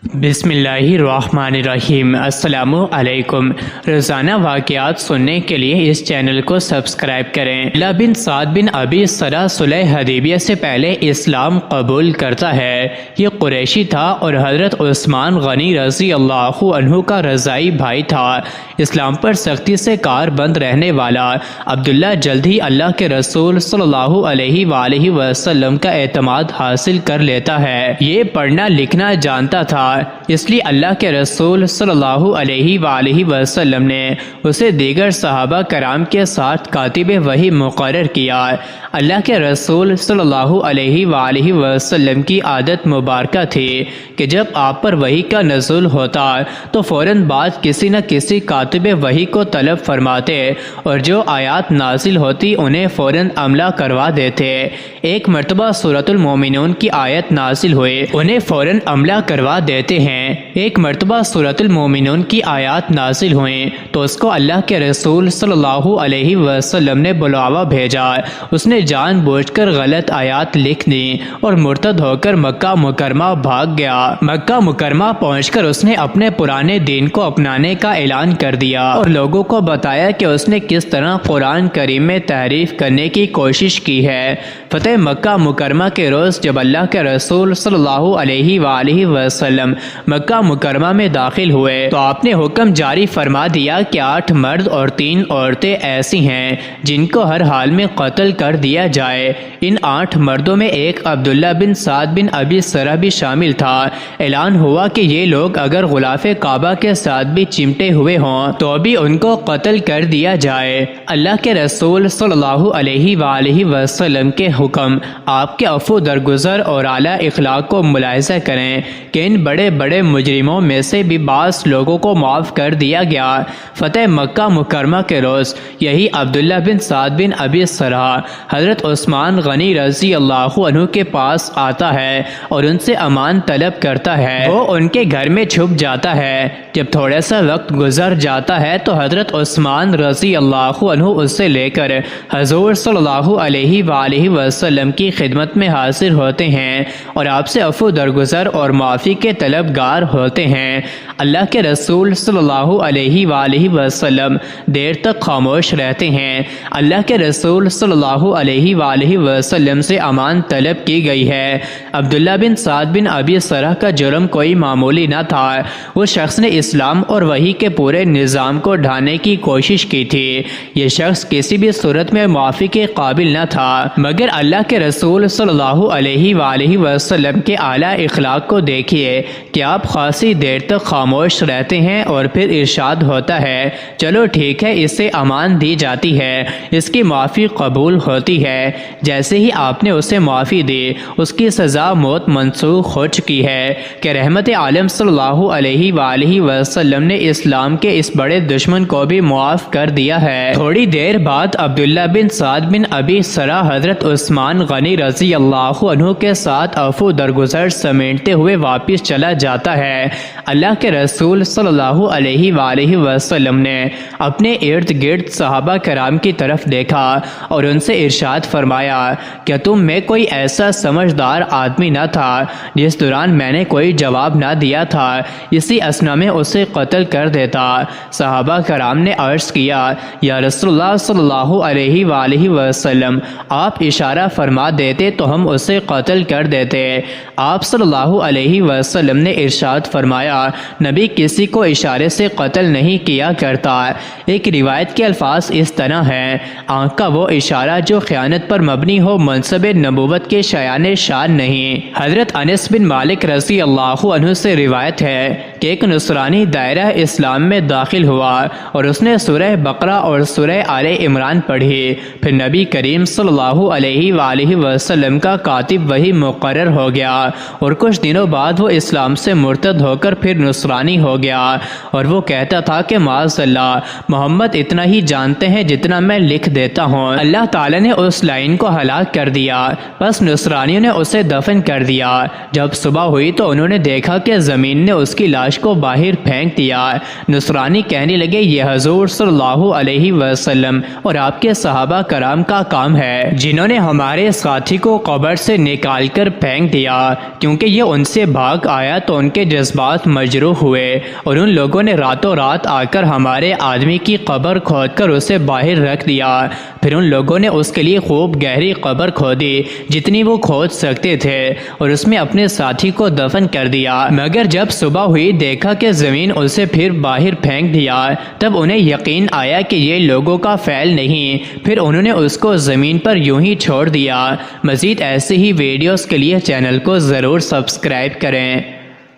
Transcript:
بسم اللہ الرحمن الرحیم۔ السلام علیکم۔ روزانہ واقعات سننے کے لیے اس چینل کو سبسکرائب کریں۔ عبداللہ بن سعد بن ابی سرح صلح حدیبیہ سے پہلے اسلام قبول کرتا ہے۔ یہ قریشی تھا اور حضرت عثمان غنی رضی اللہ عنہ کا رضاعی بھائی تھا۔ اسلام پر سختی سے کار بند رہنے والا عبداللہ جلد ہی اللہ کے رسول صلی اللہ علیہ وآلہ وسلم کا اعتماد حاصل کر لیتا ہے۔ یہ پڑھنا لکھنا جانتا تھا، اس لیے اللہ کے رسول صلی اللہ علیہ وآلہ وسلم نے اسے دیگر صحابہ کرام کے ساتھ کاتب وحی مقرر کیا۔ اللہ کے رسول صلی اللہ علیہ وآلہ وسلم کی عادت مبارکہ تھی کہ جب آپ پر وحی کا نزول ہوتا تو فوراً بعد کسی نہ کسی کاتب وحی کو طلب فرماتے اور جو آیات نازل ہوتی انہیں فوراً عملہ کروا دیتے۔ ایک مرتبہ سورۃ المومنون کی آیت نازل ہوئی، انہیں فوراً عملہ کروا دیتے ہیں۔ ایک مرتبہ سورۃ المومنون کی آیات نازل ہوئیں تو اس کو اللہ کے رسول صلی اللہ علیہ وسلم نے بلاوا بھیجا۔ اس نے جان بوجھ کر غلط آیات لکھ دی اور مرتد ہو کر مکہ مکرمہ بھاگ گیا۔ مکہ مکرمہ پہنچ کر اس نے اپنے پرانے دین کو اپنانے کا اعلان کر دیا اور لوگوں کو بتایا کہ اس نے کس طرح قرآن کریم میں تحریف کرنے کی کوشش کی ہے۔ فتح مکہ مکرمہ کے روز جب اللہ کے رسول صلی اللہ علیہ وآلہ وسلم مکہ مکرمہ میں داخل ہوئے تو آپ نے حکم جاری فرما دیا کہ 8 مرد اور 3 عورتیں ایسی ہیں جن کو ہر حال میں قتل کر دیا جائے۔ ان 8 مردوں میں ایک عبداللہ بن سعد بن ابی سرح بھی شامل تھا۔ اعلان ہوا کہ یہ لوگ اگر غلاف کعبہ کے ساتھ بھی چمٹے ہوئے ہوں تو بھی ان کو قتل کر دیا جائے۔ اللہ کے رسول صلی اللہ علیہ وآلہ وسلم کے حکم آپ کے عفو درگزر اور اعلیٰ اخلاق کو ملاحظہ کریں کہ ان بڑے بڑے مجرموں میں سے بھی بعض لوگوں کو معاف کر دیا گیا۔ فتح مکہ مکرمہ کے روز یہی عبداللہ بن سعد بن ابی سرح حضرت عثمان غنی رضی اللہ عنہ کے پاس آتا ہے اور ان سے امان طلب کرتا ہے۔ وہ ان کے گھر میں چھپ جاتا ہے۔ جب تھوڑا سا وقت گزر جاتا ہے تو حضرت عثمان رضی اللہ عنہ اس سے لے کر حضور صلی اللہ علیہ وآلہ وسلم کی خدمت میں حاضر ہوتے ہیں اور آپ سے عفو درگزر اور معافی کے طلبگار ہوتے ہیں۔ اللہ کے رسول صلی اللہ علیہ وآلہ وسلم دیر تک خاموش رہتے ہیں۔ اللہ کے رسول صلی اللہ علیہ وآلہ وسلم سے امان طلب کی گئی ہے۔ عبداللہ بن سعد بن ابی سرح کا جرم کوئی معمولی نہ تھا۔ اس شخص نے اسلام اور وحی کے پورے نظام کو ڈھانے کی کوشش کی تھی۔ یہ شخص کسی بھی صورت میں معافی کے قابل نہ تھا، مگر اللہ کے رسول صلی اللہ علیہ وآلہ وسلم کے اعلیٰ اخلاق کو دیکھیے کہ آپ خاصی دیر تک خاموش رہتے ہیں اور پھر ارشاد ہوتا ہے چلو ٹھیک ہے، اس سے امان دی جاتی ہے، اس کی معافی قبول ہوتی ہے۔ جیسے ہی آپ نے اسے معافی دی اس کی سزا موت منسوخ ہو چکی ہے کہ رحمت عالم صلی اللہ علیہ وآلہ وسلم نے اسلام کے اس بڑے دشمن کو بھی معاف کر دیا ہے۔ تھوڑی دیر بعد عبداللہ بن سعد بن ابی سرح حضرت عثمان غنی رضی اللہ عنہ کے ساتھ عفو درگزر سمیٹتے ہوئے واپس چلا جاتا ہے۔ اللہ کے رسول صلی اللہ علیہ وآلہ وسلم نے اپنے ارد گرد صحابہ کرام کی طرف دیکھا اور ان سے ارشاد فرمایا کہ تم میں کوئی ایسا سمجھدار آدمی نہ تھا جس دوران میں نے کوئی جواب نہ دیا تھا، اسی اثنا میں اسے قتل کر دیتا۔ صحابہ کرام نے عرض کیا یا رسول اللہ صلی اللہ علیہ وآلہ وسلم، آپ اشارہ فرما دیتے تو ہم اسے قتل کر دیتے۔ آپ صلی اللہ علیہ وسلم نے ارشاد فرمایا نبی کسی کو اشارے سے قتل نہیں کیا کرتا۔ ایک روایت کے الفاظ اس طرح ہیں، آنکھ کا وہ اشارہ جو خیانت پر مبنی ہو منصب نبوت کے شایان شان نہیں۔ حضرت انس بن مالک رضی اللہ عنہ سے روایت ہے کہ ایک نصرانی دائرہ اسلام میں داخل ہوا اور اس نے سورہ بقرہ اور سورہ آل عمران پڑھی۔ پھر نبی کریم صلی اللہ علیہ وآلہ وسلم کا کاتب وحی مقرر ہو گیا اور کچھ دنوں بعد وہ اسلام سے مرتد ہو کر پھر نصرانی ہو گیا اور وہ کہتا تھا کہ معاذ اللہ، محمد اتنا ہی جانتے ہیں جتنا میں لکھ دیتا ہوں۔ اللہ تعالی نے اس لائن کو ہلاک کر دیا، بس نصرانیوں نے اسے دفن کر دیا۔ جب صبح ہوئی تو انہوں نے دیکھا کہ زمین نے اس کی لاش کو باہر پھینک دیا۔ نصرانی کہنے لگے یہ حضور صلی اللہ علیہ وسلم اور آپ کے صحابہ کرام کا کام ہے جنہوں نے ہمارے ساتھی کو قبر سے نکال کر پھینک دیا، کیونکہ یہ ان سے بھاگ آیا آیا تو ان کے جذبات مجروح ہوئے اور ان لوگوں نے راتوں رات آ کر ہمارے آدمی کی قبر کھود کر اسے باہر رکھ دیا۔ پھر ان لوگوں نے اس کے لیے خوب گہری قبر کھودی جتنی وہ کھود سکتے تھے اور اس میں اپنے ساتھی کو دفن کر دیا، مگر جب صبح ہوئی دیکھا کہ زمین اسے پھر باہر پھینک دیا۔ تب انہیں یقین آیا کہ یہ لوگوں کا فعل نہیں، پھر انہوں نے اس کو زمین پر یوں ہی چھوڑ دیا۔ مزید ایسی ہی ویڈیوز کے لیے چینل کو ضرور سبسکرائب کریں۔